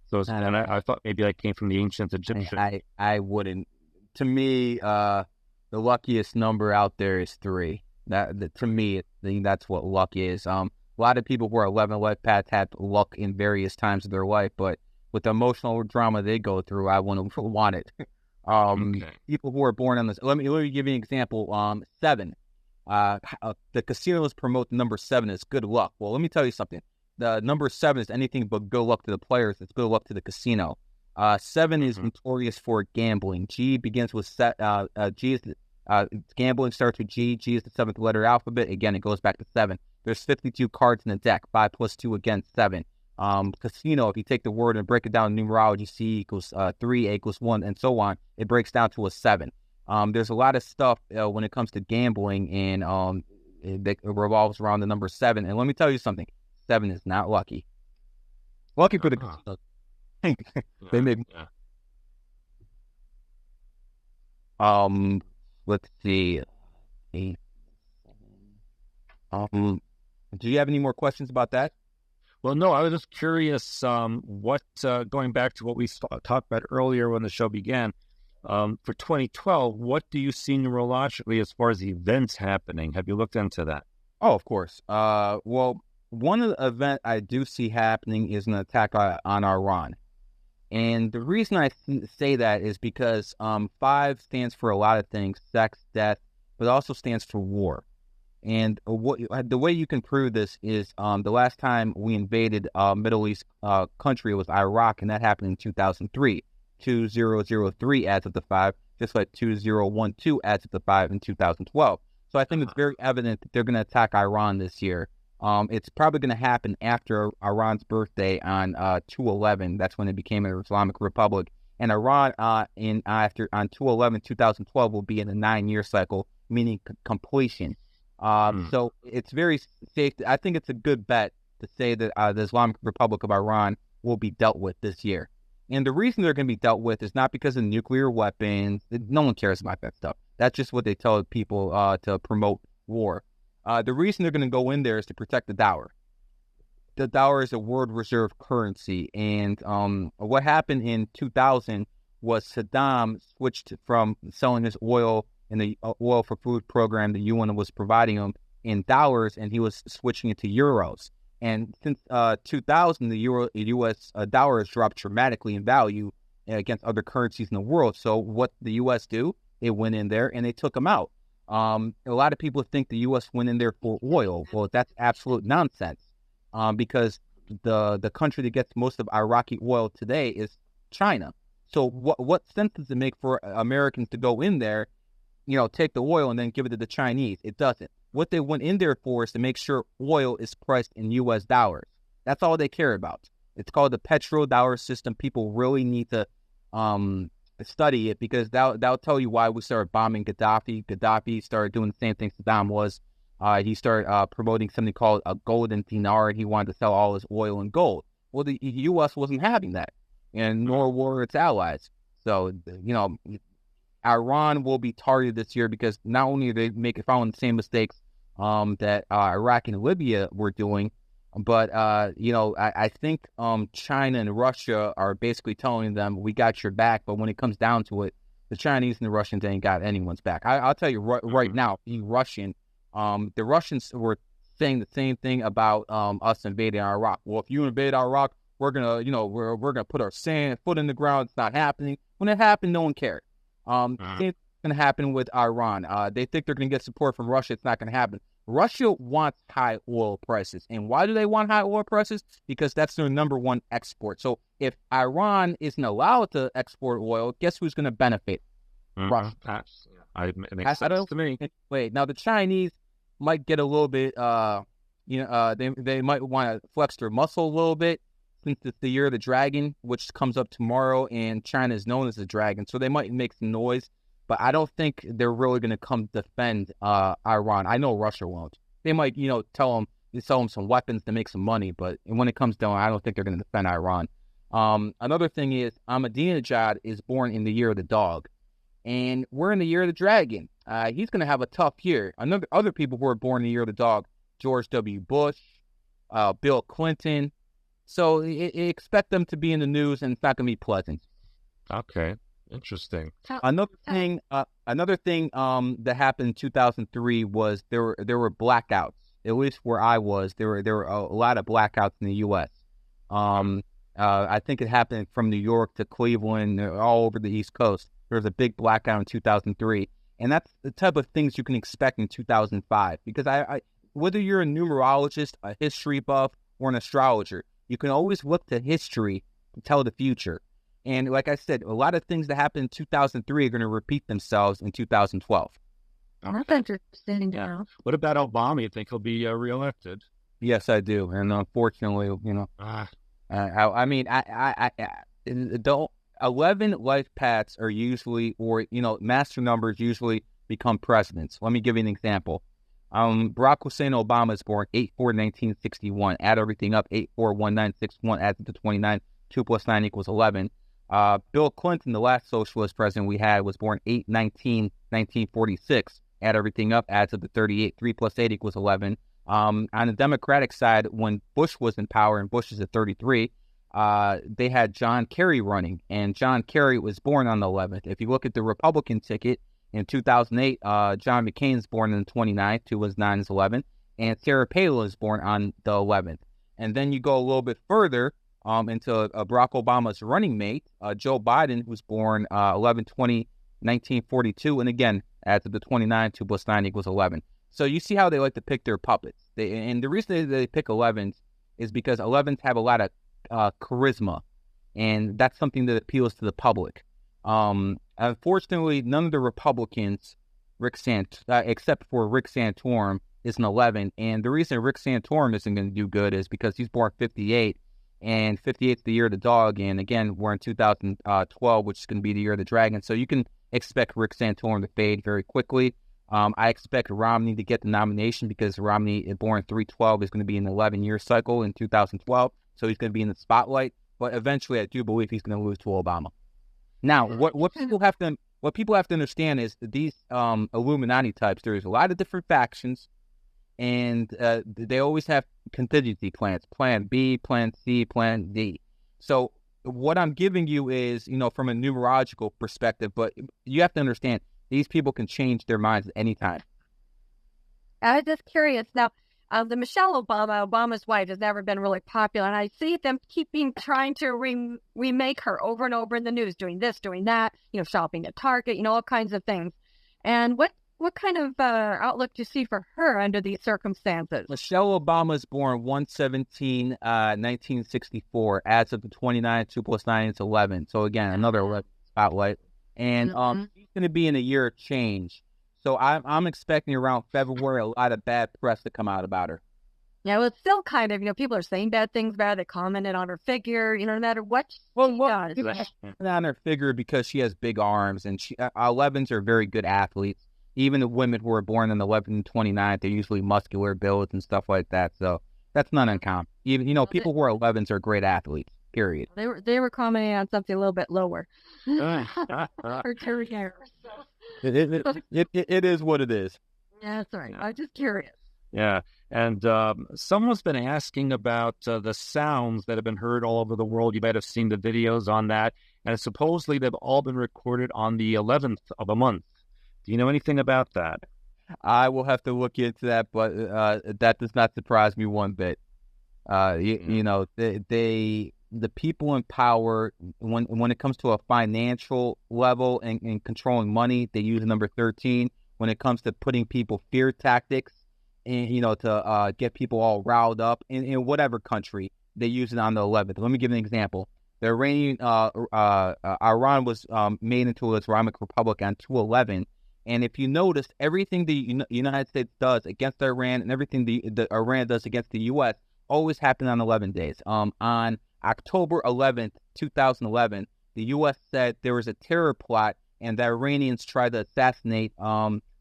So I thought maybe that came from the ancient Egyptian. I wouldn't. To me, the luckiest number out there is 3. To me, that's what luck is. A lot of people who are 11 life paths have luck in various times of their life, but with the emotional drama they go through, I wouldn't want it. People who are born on this. Let me give you an example. 7. The casinos promote the number 7 as good luck. Well, let me tell you something. The number 7 is anything but good luck to the players. It's good luck to the casino. 7 is notorious for gambling. G begins with G is gambling starts with G. G is the 7th letter alphabet. Again, it goes back to 7. There's 52 cards in the deck. 5 plus 2 again, 7. Because, if you take the word and break it down in numerology, C equals 3, A equals 1, and so on, it breaks down to a 7. There's a lot of stuff when it comes to gambling, and it revolves around the number 7. And let me tell you something, 7 is not lucky. Lucky for the they made. Let's see. 8, 7. Do you have any more questions about that? Well, no, I was just curious, what, going back to what we talked about earlier when the show began, for 2012, what do you see numerologically as far as events happening? Have you looked into that? Oh, of course. Well, one of the events I do see happening is an attack on Iran. And the reason I say that is because 5 stands for a lot of things, sex, death, but it also stands for war. And the way you can prove this is the last time we invaded a Middle East country was Iraq, and that happened in 2003. 2003 adds up to 5, just like 2012 adds up to 5 in 2012. So I think it's very evident that they're going to attack Iran this year. It's probably going to happen after Iran's birthday on 2/11. That's when it became an Islamic Republic. And Iran on 2/11/2012 will be in a 9-year cycle, meaning completion. So it's very safe. I think it's a good bet to say that the Islamic Republic of Iran will be dealt with this year. And the reason they're going to be dealt with is not because of nuclear weapons. No one cares about that stuff. That's just what they tell people to promote war. The reason they're going to go in there is to protect the dollar. The dollar is a world reserve currency. And what happened in 2000 was Saddam switched from selling his oil in the oil for food program the UN was providing him in dollars, and he was switching it to euros. And since 2000, the U.S. dollar has dropped dramatically in value against other currencies in the world. So what the U.S. do? They went in there and they took them out. A lot of people think the U.S. went in there for oil. Well, that's absolute nonsense because the country that gets most of Iraqi oil today is China. So what sense does it make for Americans to go in there, take the oil and then give it to the Chinese? It doesn't. What they went in there for is to make sure oil is priced in U.S. dollars. That's all they care about. It's called the petrodollar system. People really need to study it because that'll tell you why we started bombing Gaddafi. Gaddafi started doing the same thing Saddam was. He started promoting something called a golden dinar, and he wanted to sell all his oil in gold. Well, the U.S. wasn't having that, and nor were its allies. So, Iran will be targeted this year because not only are they following the same mistakes that Iraq and Libya were doing, but I think China and Russia are basically telling them we got your back. But when it comes down to it, the Chinese and the Russians ain't got anyone's back. I'll tell you right now, being Russian, the Russians were saying the same thing about us invading Iraq. Well, if you invade Iraq, we're gonna we're gonna put our foot in the ground. It's not happening. When it happened, no one cared. Same thing's going to happen with Iran. They think they're going to get support from Russia. It's not going to happen. Russia wants high oil prices. And why do they want high oil prices? Because that's their number one export. So if Iran isn't allowed to export oil, guess who's going to benefit? Russia. It makes sense to me. Wait, now the Chinese might get a little bit, they might want to flex their muscle a little bit since it's the year of the dragon, which comes up tomorrow, and China is known as the dragon. So they might make some noise, but I don't think they're really going to come defend Iran. I know Russia won't. They might, sell them some weapons to make some money, but when it comes down, I don't think they're going to defend Iran. Another thing is Ahmadinejad is born in the year of the dog, and we're in the year of the dragon. He's going to have a tough year. Other people who are born in the year of the dog, George W. Bush, Bill Clinton. So expect them to be in the news, and it's not going to be pleasant. Okay, interesting. Another thing that happened in 2003 was there were blackouts. At least where I was, there were a lot of blackouts in the U.S. I think it happened from New York to Cleveland, all over the East Coast. There was a big blackout in 2003, and that's the type of things you can expect in 2005. Because I whether you're a numerologist, a history buff, or an astrologer, you can always look to history to tell the future. And like I said, a lot of things that happened in 2003 are going to repeat themselves in 2012. That's interesting. Yeah. What about Obama? You think he'll be reelected? Yes, I do. And unfortunately, The 11 life paths are usually, or master numbers usually become presidents. Let me give you an example. Barack Hussein Obama is born 8/4/1961. Add everything up, 8/4/1961 adds up to 29. 2 plus 9 equals 11. Bill Clinton, the last socialist president we had, was born 8/19/1946. Add everything up, adds up to 38. 3 plus 8 equals 11. On the Democratic side, when Bush was in power, and Bush is at 33, they had John Kerry running, and John Kerry was born on the 11th. If you look at the Republican ticket in 2008, John McCain's born on the 29th, 2 was 9 is 11, and Sarah Palin is born on the 11th. And then you go a little bit further into Barack Obama's running mate, Joe Biden, who's born 11/20/1942, and again, adds up to 29, 2 plus 9 equals 11. So you see how they like to pick their puppets. And the reason they pick 11s is because 11s have a lot of charisma, and that's something that appeals to the public. Unfortunately, none of the Republicans, except for Rick Santorum, is an 11. And the reason Rick Santorum isn't going to do good is because he's born 58, and 58 is the year of the dog. And again, we're in 2012, which is going to be the year of the dragon. So you can expect Rick Santorum to fade very quickly. I expect Romney to get the nomination because Romney, born 3/12, is going to be an 11-year cycle in 2012. So he's going to be in the spotlight. But eventually, I do believe he's going to lose to Obama. Now, what people have to understand is that these Illuminati types, there's a lot of different factions, and they always have contingency plans: Plan B, Plan C, Plan D. So what I'm giving you is, from a numerological perspective, but you have to understand these people can change their minds at any time. I was just curious. Now, the Michelle Obama, Obama's wife, has never been really popular, and I see them trying to remake her over and over in the news, doing this, doing that, shopping at Target, all kinds of things. And what kind of outlook do you see for her under these circumstances? Michelle Obama is born 1/17/1964, adds up to 29, 2 plus 9 is 11. So again, another 11 spotlight. And she's going to be in a year of change. So I'm expecting around February a lot of bad press to come out about her. Yeah, well, it's still kind of, people are saying bad things about her. They commented on her figure, no matter what she does. On her figure because she has big arms, and 11s are very good athletes. Even the women who are born on 11/29, they're usually muscular builds and stuff like that. So that's not uncommon. Even, people who are 11s are great athletes, period. They were commenting on something a little bit lower. Her career. It is what it is. Yeah, that's right. I'm just curious. Yeah, and someone's been asking about the sounds that have been heard all over the world. You might have seen the videos on that, and supposedly they've all been recorded on the 11th of a month. Do you know anything about that? I will have to look into that, but that does not surprise me one bit. The people in power, when it comes to a financial level and controlling money, they use the number 13. When it comes to putting people fear tactics, and to get people all riled up in whatever country, they use it on the 11th. Let me give an example. The Iranian Iran was made into an Islamic Republic on 2/11, and if you notice, everything the United States does against Iran and everything the Iran does against the U.S. always happen on 11 days. On October 11th, 2011, the U.S. said there was a terror plot and the Iranians tried to assassinate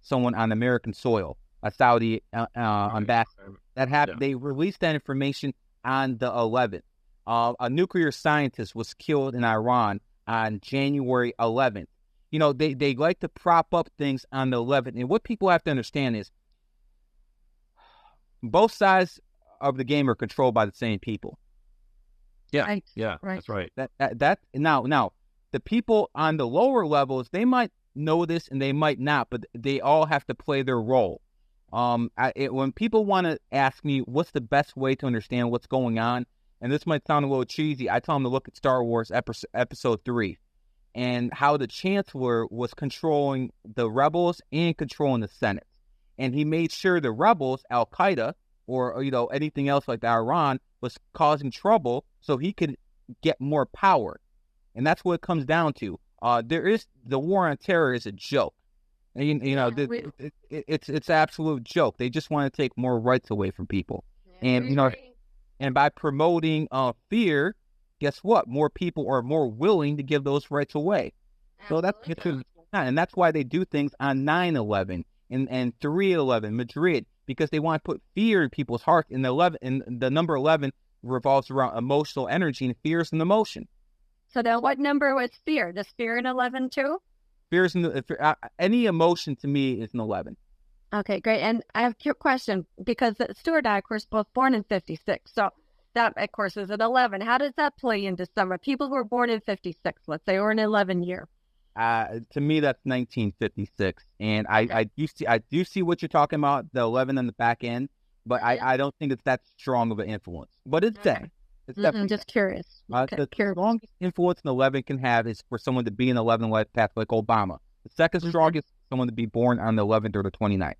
someone on American soil, a Saudi ambassador. That happened. Yeah. They released that information on the 11th. A nuclear scientist was killed in Iran on January 11th. They like to prop up things on the 11th. And what people have to understand is both sides of the game are controlled by the same people. Yeah, right. Yeah, right. That's right. Now, the people on the lower levels, they might know this and they might not, but they all have to play their role. When people want to ask me what's the best way to understand what's going on, and this might sound a little cheesy, I tell them to look at Star Wars Episode 3 and how the Chancellor was controlling the rebels and controlling the Senate. And he made sure the rebels, Al-Qaeda, or anything else like Iran, was causing trouble so he could get more power. And that's what it comes down to. The war on terror is a joke. And, it's absolute joke. They just want to take more rights away from people. And, and by promoting fear guess what? More people are more willing to give those rights away. So that's and that's why they do things on 9/11 and 3/11 Madrid, because they want to put fear in people's hearts. And the number 11 revolves around emotional energy, and fear is an emotion. So now, what number was fear? Does fear in 11 too? Fear is any emotion to me is an 11. Okay, great. And I have a question, because Stuart and I, of course, both born in 56. So that, of course, is an 11. How does that play into summer? People who were born in 56, let's say, or an 11 year. To me, that's 1956. And I do see what you're talking about, the 11 on the back end, but I don't think it's that strong of an influence. But it's there. It's definitely just curious. The strongest influence an 11 can have is for someone to be an 11 life path like Obama. The second strongest is someone to be born on the 11th or the 29th.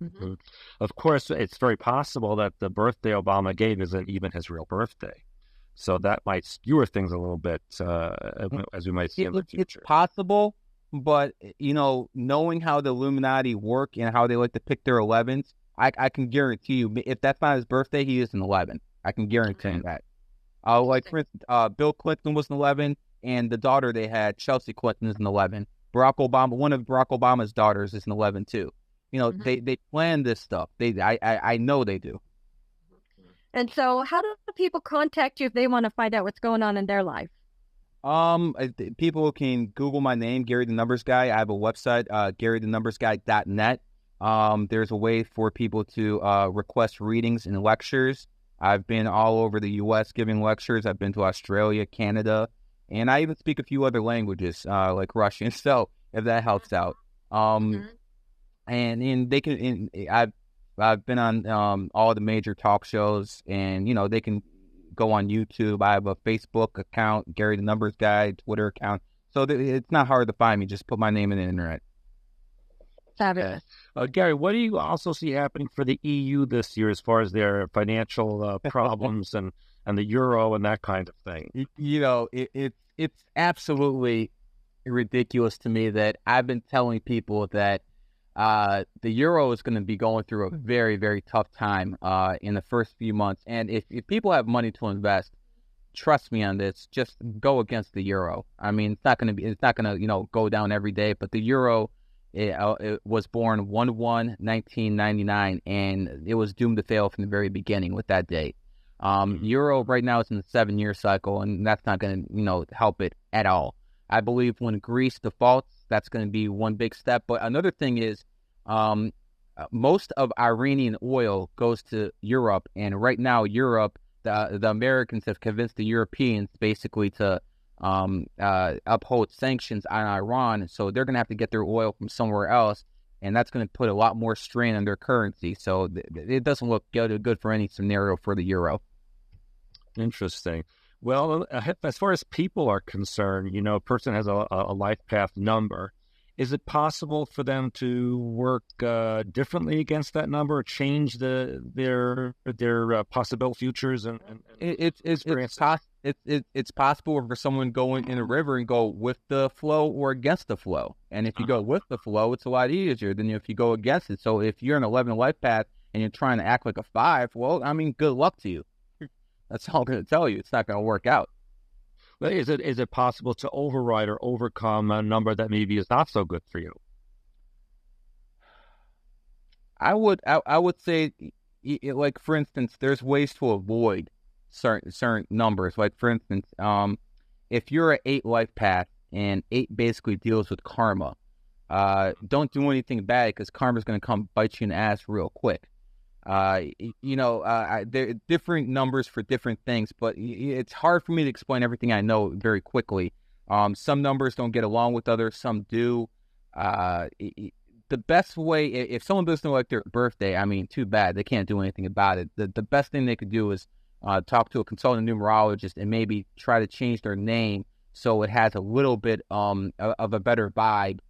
Mm-hmm. Of course, it's very possible that the birthday Obama gave isn't even his real birthday. So that might skewer things a little bit, as we might see in the future. It's possible, but, knowing how the Illuminati work and how they like to pick their 11s, I can guarantee you, if that's not his birthday, he is an 11. I can guarantee you that. Like, for instance, Bill Clinton was an 11, and the daughter they had, Chelsea Clinton, is an 11. Barack Obama, one of Barack Obama's daughters, is an 11 too. They plan this stuff. I know they do. And so, how do people contact you if they want to find out what's going on in their life? People can Google my name, Gary the Numbers Guy. I have a website, GaryTheNumbersGuy.net. There's a way for people to request readings and lectures. I've been all over the U.S. giving lectures. I've been to Australia, Canada, and I even speak a few other languages like Russian. So if that helps out, and they can. I've been on all the major talk shows, and they can go on YouTube. I have a Facebook account, Gary the Numbers Guy, Twitter account. So it's not hard to find me. Just put my name in the internet. Fabulous. Gary, what do you also see happening for the EU this year as far as their financial problems and the euro and that kind of thing? It's absolutely ridiculous to me that I've been telling people that the euro is going to be going through a very, very tough time in the first few months. And if people have money to invest, trust me on this, just go against the euro. I mean, it's not going to go down every day, but the euro, it was born 1/1/1999, and it was doomed to fail from the very beginning with that date. Euro right now is in the 7-year cycle, and that's not going to help it at all. I believe when Greece defaults, that's going to be one big step. But another thing is, most of Iranian oil goes to Europe, and right now Europe, the Americans have convinced the Europeans basically to uphold sanctions on Iran, so they're going to have to get their oil from somewhere else, and that's going to put a lot more strain on their currency. So it doesn't look good for any scenario for the euro. Interesting. Well, as far as people are concerned, a person has a life path number. Is it possible for them to work differently against that number, or change their possible futures and it's possible for someone going in a river and go with the flow or against the flow. And if you go with the flow, it's a lot easier than if you go against it. So if you're an 11 life path and you're trying to act like a 5, well, I mean, good luck to you. That's all I'm going to tell you. It's not going to work out. But is it possible to override or overcome a number that maybe is not so good for you? I would say, like, for instance, there's ways to avoid certain numbers. Like, for instance, if you're an 8 life path and 8 basically deals with karma, don't do anything bad, because karma's going to come bite you in the ass real quick. There are different numbers for different things, but it's hard for me to explain everything I know very quickly. Some numbers don't get along with others, some do. The best way, if someone doesn't like their birthday, I mean, too bad, they can't do anything about it. The best thing they could do is talk to a consultant numerologist and maybe try to change their name so it has a little bit of a better vibe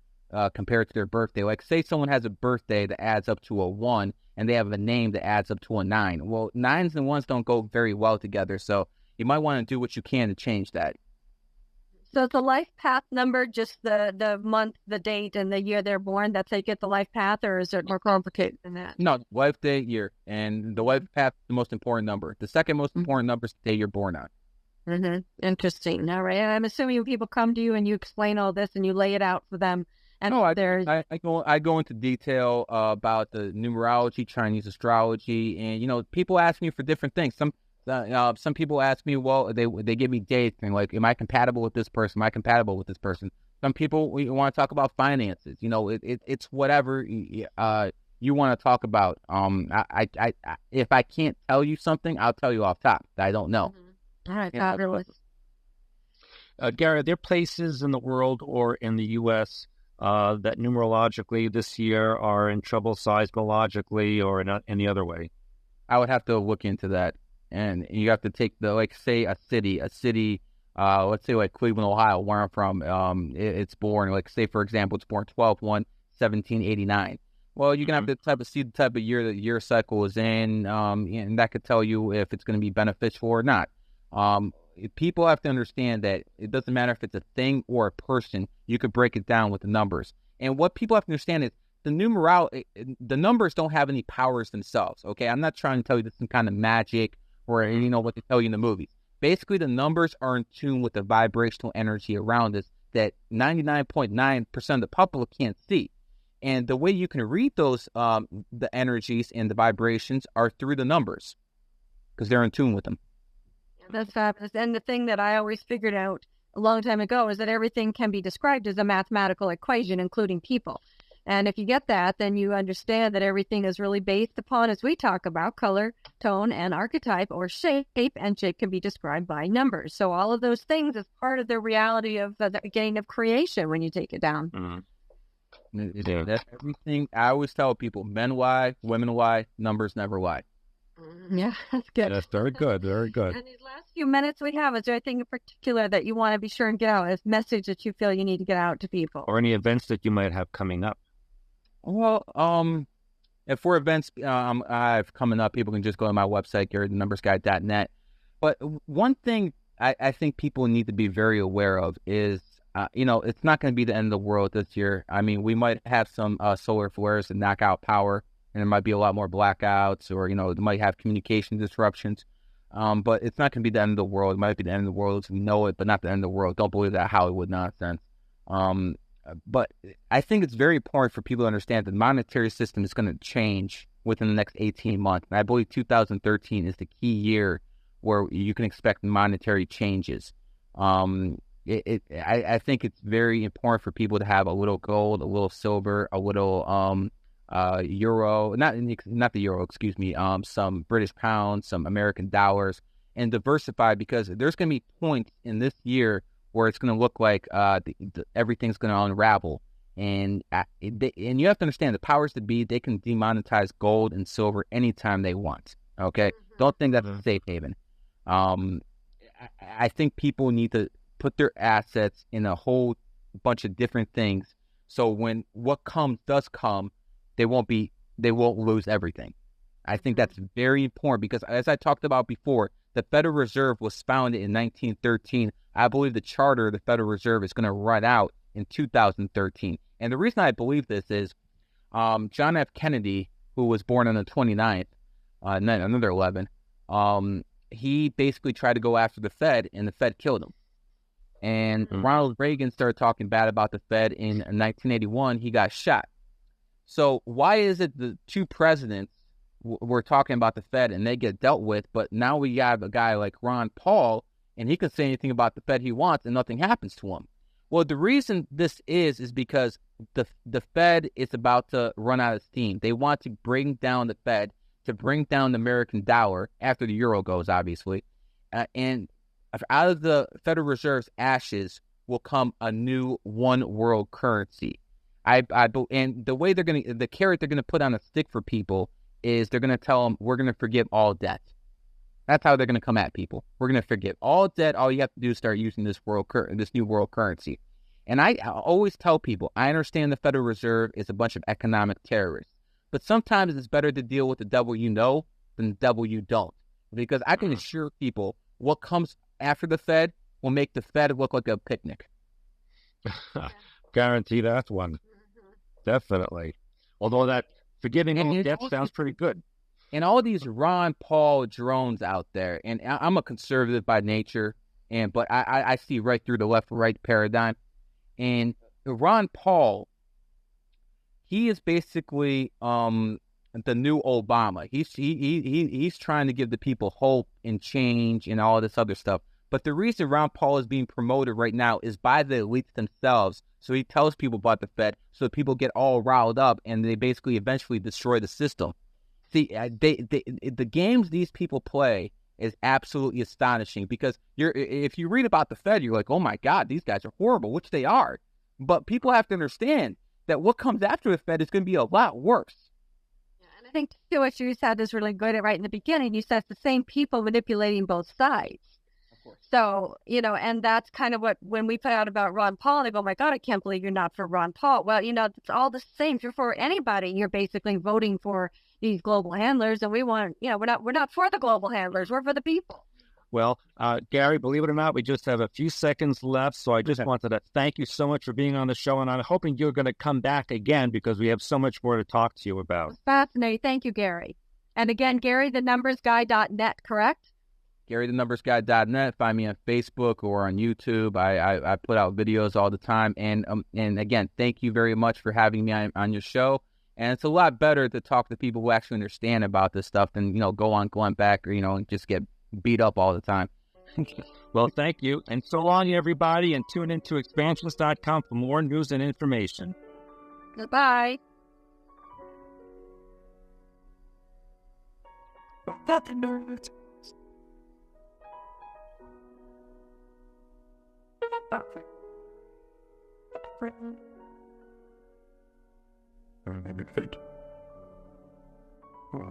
compared to their birthday. Like, say someone has a birthday that adds up to a 1, and they have a name that adds up to a 9. Well, 9s and 1s don't go very well together, so you might want to do what you can to change that. So it's a life path number, just the month, the date, and the year they're born? That's how you get the life path, or is it more complicated than that? No, life, day, year. And the life path is the most important number. The second most important number is the day you're born on. Interesting. All right. I'm assuming people come to you and you explain all this and you lay it out for them. And No, there's I go into detail about the numerology, Chinese astrology, and people ask me for different things. Some people ask me, well, they give me dates and like, am I compatible with this person? Am I compatible with this person? Some people want to talk about finances. It's whatever you want to talk about. If I can't tell you something, I'll tell you off top that I don't know. All right, fabulous. Gary, are there places in the world or in the U.S. That numerologically this year are in trouble seismologically or in any other way? I would have to look into that. And you have to take say a city, let's say like Cleveland, Ohio, where I'm from, it's born, like say, for example, it's born 12/1/1789. Well, you're going to have to see the type of year that year cycle is in, and that could tell you if it's going to be beneficial or not. People have to understand that it doesn't matter if it's a thing or a person, you could break it down with the numbers. And what people have to understand is the numbers don't have any powers themselves, okay? I'm not trying to tell you this is some kind of magic or what they tell you in the movies. Basically, the numbers are in tune with the vibrational energy around us that 99.9% of the public can't see. And the way you can read those, the energies and the vibrations are through the numbers because they're in tune with them. That's fabulous. And the thing that I always figured out a long time ago is that everything can be described as a mathematical equation, including people. And if you get that, then you understand that everything is really based upon, as we talk about, color, tone, and archetype or shape, and shape can be described by numbers. So all of those things is part of the reality of the gain of creation when you take it down. That's everything. I always tell people, men lie, women lie, numbers never lie. Yeah, that's good. That's very good. Very good. And these last few minutes we have, is there anything in particular that you want to be sure and get out, a message that you feel you need to get out to people? Or any events that you might have coming up? Well, if for events I have coming up, people can just go to my website, GaryTheNumbersGuy.net. But one thing I think people need to be very aware of is, it's not going to be the end of the world this year. I mean, we might have some solar flares that knock out power, and there might be a lot more blackouts, or, they might have communication disruptions. But it's not going to be the end of the world. It might be the end of the world as we know it, but not the end of the world. Don't believe that Hollywood nonsense. But I think it's very important for people to understand that the monetary system is going to change within the next 18 months. And I believe 2013 is the key year where you can expect monetary changes. I think it's very important for people to have a little gold, a little silver, a little euro, not the euro, excuse me, some British pounds, some American dollars, and diversify, because there's going to be points in this year where it's going to look like everything's going to unravel. And you have to understand, the powers that be, they can demonetize gold and silver anytime they want, okay? Don't think that's a safe haven. I think people need to put their assets in a whole bunch of different things, so when what does come, they won't lose everything. I think that's very important, because as I talked about before, the Federal Reserve was founded in 1913. I believe the charter of the Federal Reserve is going to run out in 2013. And the reason I believe this is John F. Kennedy, who was born on the 29th, another 11, he basically tried to go after the Fed, and the Fed killed him. And Ronald Reagan started talking bad about the Fed in 1981. He got shot. So why is it the two presidents were talking about the Fed and they get dealt with, but now we have a guy like Ron Paul, and he can say anything about the Fed he wants and nothing happens to him? Well, the reason this is because the Fed is about to run out of steam. They want to bring down the Fed, to bring down the American dollar after the euro goes, obviously. And out of the Federal Reserve's ashes will come a new one world currency. And the way the carrot they're going to put on a stick for people is they're going to tell them, we're going to forgive all debt. That's how they're going to come at people. We're going to forgive all debt. All you have to do is start using this new world currency. And I always tell people, I understand the Federal Reserve is a bunch of economic terrorists, but sometimes it's better to deal with the devil you know than the devil you don't. Because I can assure people, what comes after the Fed will make the Fed look like a picnic. Guarantee that one. Definitely. Although that forgiving all debt sounds pretty good. And all these Ron Paul drones out there, and I'm a conservative by nature. But I see right through the left-right paradigm. And Ron Paul, he is basically the new Obama. He's trying to give the people hope and change and all this other stuff. But the reason Ron Paul is being promoted right now is by the elites themselves. So he tells people about the Fed, so people get all riled up, and they basically eventually destroy the system. See, the games these people play is absolutely astonishing, because if you read about the Fed, you're like, oh my God, these guys are horrible, which they are. But people have to understand that what comes after the Fed is going to be a lot worse. And I think too, what you said is really good right in the beginning. You said it's the same people manipulating both sides. So, and that's kind of what, when we put out about Ron Paul, they go, oh my God, I can't believe you're not for Ron Paul. Well, it's all the same. If you're for anybody, you're basically voting for these global handlers. And we want, we're not for the global handlers. We're for the people. Well, Gary, believe it or not, we just have a few seconds left. So I just wanted to thank you so much for being on the show. And I'm hoping you're going to come back again, because we have so much more to talk to you about. Fascinating. Thank you, Gary. And again, GaryTheNumbersGuy.net, correct? GaryTheNumbersGuy.net. Find me on Facebook or on YouTube. I put out videos all the time. And again, thank you very much for having me on your show. And it's a lot better to talk to people who actually understand about this stuff than, going back or, and just get beat up all the time. Well, thank you. And so long, everybody. And tune into expansionist.com for more news and information. Goodbye. That's the nerd. Friend.